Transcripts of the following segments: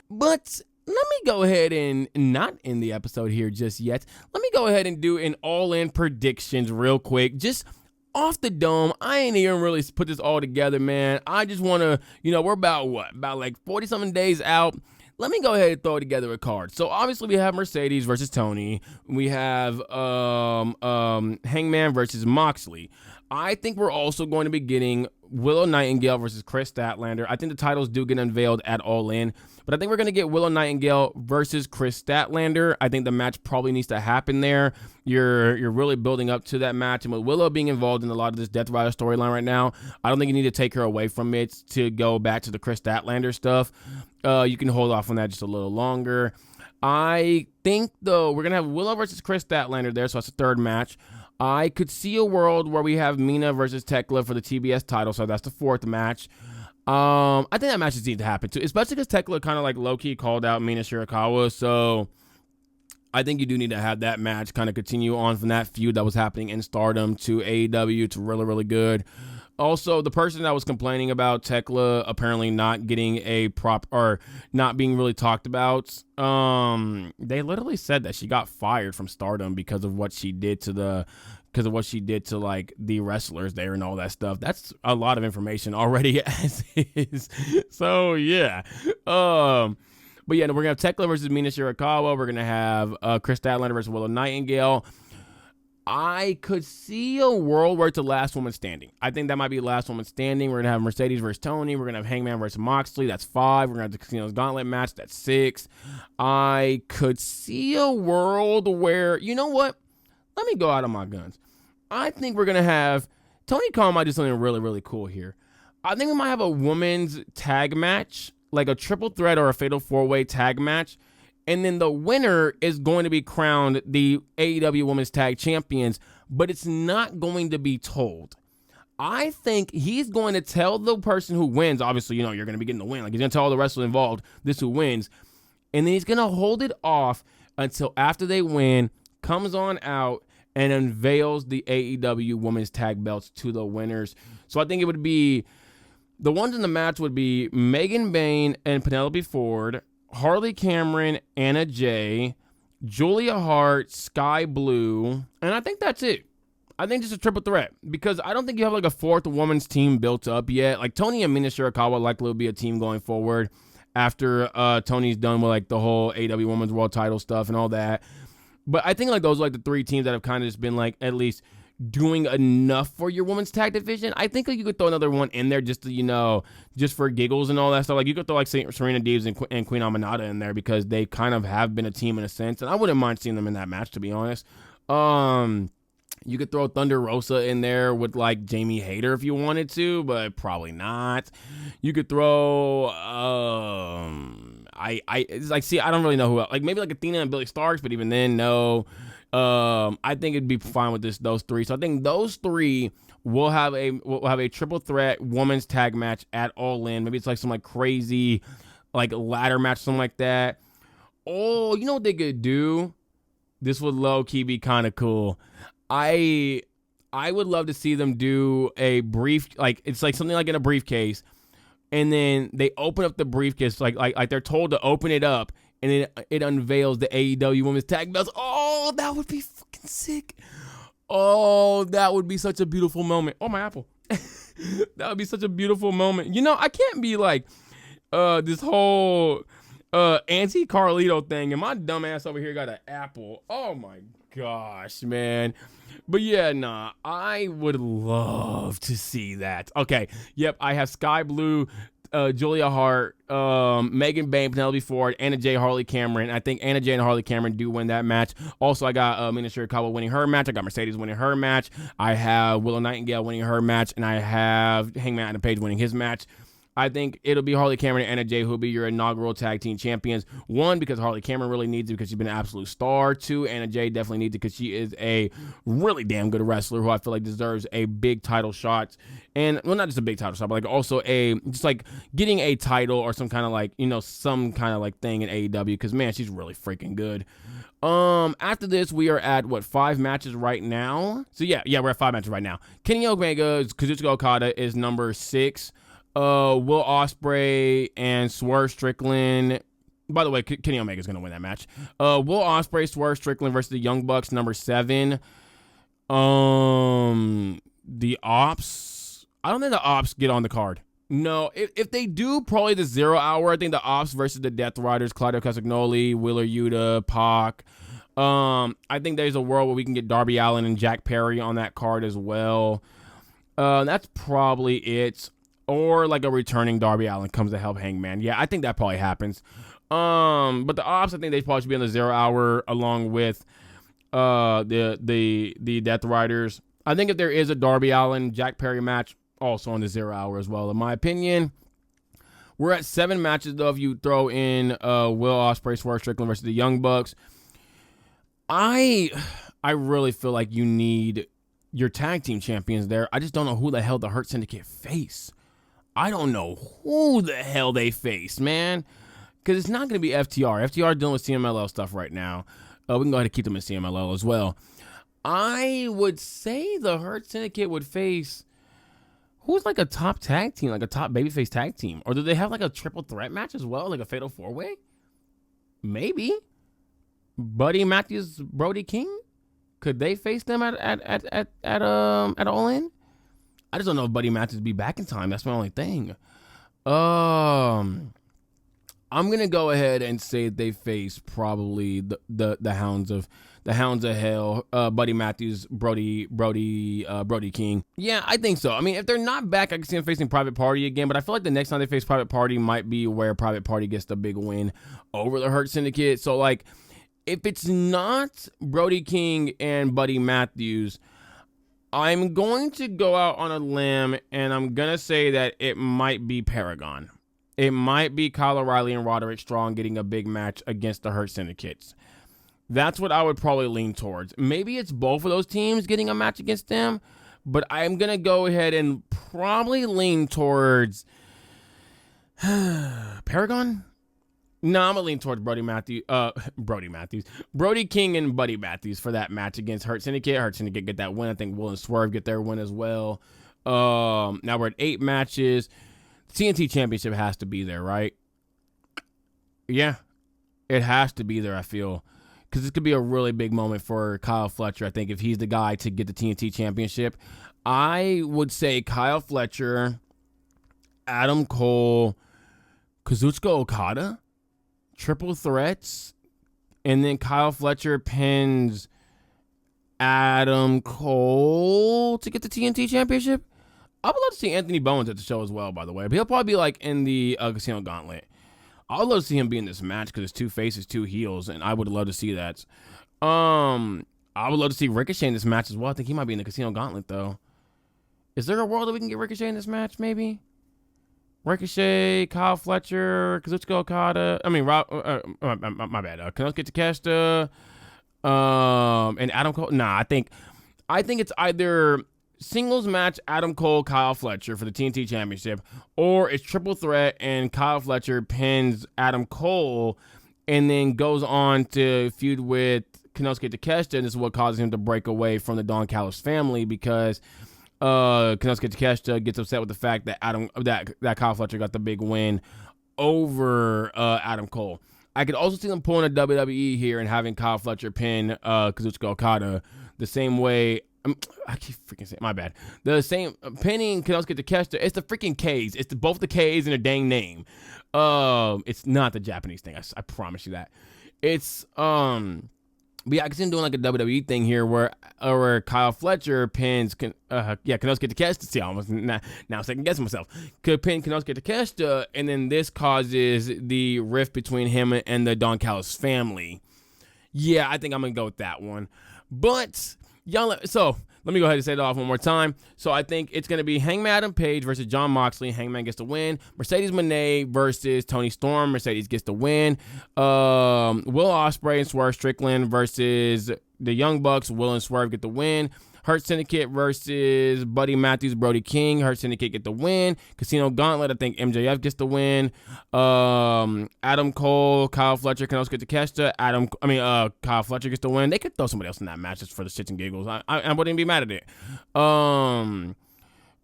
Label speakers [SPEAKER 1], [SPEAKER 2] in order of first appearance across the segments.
[SPEAKER 1] But let me go ahead and not end the episode here just yet. Let me go ahead and do an all-in predictions real quick. Just off the dome. I ain't even really put this all together, man. I just want to, we're about what? About like 40-something days out. Let me go ahead and throw together a card. So obviously we have Mercedes versus Tony. We have Hangman versus Moxley. I think we're also going to be getting Willow Nightingale versus Chris Statlander. I think the titles do get unveiled at All In, but I think we're going to get Willow Nightingale versus Chris Statlander. I think the match probably needs to happen there. You're really building up to that match, and with Willow being involved in a lot of this Death Rider storyline right now, I don't think you need to take her away from it to go back to the Chris Statlander stuff. You can hold off on that just a little longer. I think, though, we're going to have Willow versus Chris Statlander there, so that's the third match. I could see a world where we have Mina versus Tekla for the TBS title, so that's the fourth match. I think that match just needs to happen too, especially because Tekla kind of like low-key called out Mina Shirakawa, so I think you do need to have that match kind of continue on from that feud that was happening in Stardom to AEW to really, really good. Also, the person that was complaining about Tekla apparently not getting a prop or not being really talked about, they literally said that she got fired from Stardom because of what she did to like the wrestlers there and all that stuff. That's a lot of information already as is. So yeah. But yeah, we're gonna have Tekla versus Mina Shirakawa. We're gonna have Chris Statlander versus Willow Nightingale. I could see a world where it's the last woman standing. I think that might be the last woman standing. We're going to have Mercedes versus Tony. We're going to have Hangman versus Moxley. That's 5. We're going to have the Casino's Gauntlet match. That's 6. I could see a world where, you know what? Let me go out on my guns. I think we're going to have Tony Khan might do something really, really cool here. I think we might have a women's tag match, like a triple threat or a fatal 4-way tag match. And then the winner is going to be crowned the AEW Women's Tag Champions, but it's not going to be told. I think he's going to tell the person who wins, obviously, you're going to be getting the win. Like, he's going to tell all the wrestlers involved, this who wins. And then he's going to hold it off until after they win, comes on out, and unveils the AEW Women's Tag Belts to the winners. So I think it would be, the ones in the match would be Megan Bayne and Penelope Ford, Harley Cameron, Anna Jay, Julia Hart, Sky Blue, and I think that's it. I think just a triple threat because I don't think you have like a fourth woman's team built up yet. Like Tony and Mina Shirakawa likely will be a team going forward after Tony's done with like the whole AEW Women's World Title stuff and all that. But I think like those are like the 3 teams that have kind of just been like at least doing enough for your women's tag division. I think like you could throw another one in there just to, just for giggles and all that stuff. Like you could throw like Serena Deebs and Queen Aminata in there because they kind of have been a team in a sense. And I wouldn't mind seeing them in that match, to be honest. You could throw Thunder Rosa in there with like Jamie Hayter if you wanted to, but probably not. You could throw, it's like, see, I don't really know who else. Like maybe like Athena and Billy Starks, but even then, no. I think it'd be fine with those 3. So I think those 3 will have a triple threat women's tag match at All In. Maybe it's like some like crazy like ladder match, something like that. Oh, you know what they could do? This would low key be kind of cool. I would love to see them do a brief, like it's like something like in a briefcase, and then they open up the briefcase like they're told to open it up. And it unveils the AEW Women's Tag Belts. Oh, that would be fucking sick. Oh, that would be such a beautiful moment. Oh, my apple. That would be such a beautiful moment. I can't be like this whole Auntie Carlito thing. And my dumb ass over here got an apple. Oh, my gosh, man. But yeah, nah, I would love to see that. Okay, yep, I have Sky Blue, Julia Hart, Megan Bayne, Penelope Ford, Anna Jay, Harley Cameron. I think Anna Jay and Harley Cameron do win that match. Also, I got Mina Shirakawa winning her match. I got Mercedes winning her match. I have Willow Nightingale winning her match, and I have Hangman Adam Page winning his match. I think it'll be Harley Cameron and Anna Jay who'll be your inaugural tag team champions. 1, because Harley Cameron really needs it because she's been an absolute star. 2, Anna Jay definitely needs it because she is a really damn good wrestler who I feel like deserves a big title shot. And, well, not just a big title shot, but like also just like getting a title or some kind of like, some kind of like thing in AEW because, man, she's really freaking good. After this, we are at 5 matches right now. So yeah, we're at 5 matches right now. Kenny Omega, Kazuchika Okada is number 6. Will Ospreay and Swerve Strickland By the way, Kenny Omega's going to win that match. Will Ospreay, Swerve Strickland versus the Young Bucks, number 7. The Ops. I don't think the Ops get on the card. No, if they do, probably the 0 Hour. I think the Ops versus the Death Riders, Claudio Castagnoli, Wheeler Yuta, Pac. I think there's a world where we can get Darby Allin and Jack Perry on that card as well. That's probably it. Or like a returning Darby Allin comes to help Hangman. Yeah, I think that probably happens. But the Ops, I think they probably should be on the 0 Hour along with the Death Riders. I think if there is a Darby Allin Jack Perry match, also on the 0 Hour as well, in my opinion. We're at 7 matches though. If you throw in Will Ospreay, Swerve Strickland versus the Young Bucks, I really feel like you need your tag team champions there. I just don't know who the hell the Hurt Syndicate face. I don't know who the hell they face, man. Because it's not going to be FTR. FTR dealing with CMLL stuff right now. We can go ahead and keep them in CMLL as well. I would say the Hurt Syndicate would face... Who's like a top tag team, like a top babyface tag team? Or do they have like a triple threat match as well, like a fatal 4-way? Maybe. Buddy Matthews, Brody King? Could they face them at All In? I just don't know if Buddy Matthews be back in time. That's my only thing. I'm gonna go ahead and say they face probably the Hounds of Hell, Buddy Matthews, Brody King. Yeah, I think so. I mean, if they're not back, I can see them facing Private Party again, but I feel like the next time they face Private Party might be where Private Party gets the big win over the Hurt Syndicate. So, like, if it's not Brody King and Buddy Matthews, I'm going to go out on a limb, and I'm going to say that it might be Paragon. It might be Kyle O'Reilly and Roderick Strong getting a big match against the Hurt Syndicates. That's what I would probably lean towards. Maybe it's both of those teams getting a match against them, but I'm going to go ahead and probably lean towards Paragon? No, I'm going to lean towards Brody King and Buddy Matthews for that match against Hurt Syndicate. Hurt Syndicate get that win. I think Will and Swerve get their win as well. Now we're at 8 matches. TNT Championship has to be there, right? Yeah, it has to be there, I feel. Because this could be a really big moment for Kyle Fletcher, I think, if he's the guy to get the TNT Championship. I would say Kyle Fletcher, Adam Cole, Kazuchika Okada, triple threats, and then Kyle Fletcher pins Adam Cole to get the TNT Championship. I would love to see Anthony Bowens at the show as well, by the way. But he'll probably be like in the Casino Gauntlet. I would love to see him be in this match because it's 2 faces, 2 heels, and I would love to see that. I would love to see Ricochet in this match as well. I think he might be in the Casino Gauntlet, though. Is there a world that we can get Ricochet in this match, maybe? Ricochet, Kyle Fletcher, Kazuchika Okada. I mean, my bad. Konosuke Takeshita, and Adam Cole. Nah, I think it's either singles match Adam Cole, Kyle Fletcher for the TNT Championship, or it's triple threat and Kyle Fletcher pins Adam Cole and then goes on to feud with Konosuke Takeshita, and this is what causes him to break away from the Don Callis family because Konosuke Takeshita gets upset with the fact that that Kyle Fletcher got the big win over Adam Cole. I could also see them pulling a WWE here and having Kyle Fletcher pin Kazuchika Okada the same way. I keep freaking saying, my bad. The same pinning Konosuke Takeshita. It's the freaking K's. It's both the K's and a dang name. It's not the Japanese thing. I promise you that. It's but yeah, I can see him doing like a WWE thing here where Kyle Fletcher pins Konosuke Takeshita. See, I almost now second guessing myself. Could pin Konosuke Takeshita, and then this causes the rift between him and the Don Callis family. Yeah, I think I'm gonna go with that one. But so let me go ahead and say it off one more time. So I think it's going to be Hangman Adam Page versus Jon Moxley. Hangman gets the win. Mercedes Moné versus Toni Storm. Mercedes gets the win. Will Ospreay and Swerve Strickland versus the Young Bucks. Will and Swerve get the win. Hurt Syndicate versus Buddy Matthews, Brody King. Hurt Syndicate get the win. Casino Gauntlet, I think MJF gets the win. Adam Cole, Kyle Fletcher, Konosuke Takeshita. Kyle Fletcher gets the win. They could throw somebody else in that match just for the shits and giggles. I wouldn't be mad at it.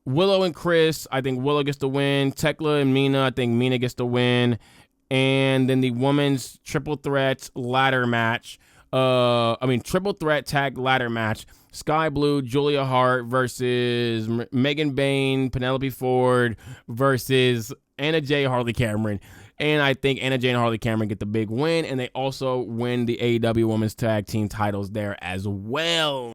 [SPEAKER 1] Willow and Chris, I think Willow gets the win. Tekla and Mina, I think Mina gets the win. And then the women's triple threat ladder match. Triple threat tag ladder match. Sky Blue, Julia Hart versus Megan Bayne, Penelope Ford versus Anna Jay, Harley Cameron. And I think Anna Jay and Harley Cameron get the big win, and they also win the AEW Women's Tag Team titles there as well.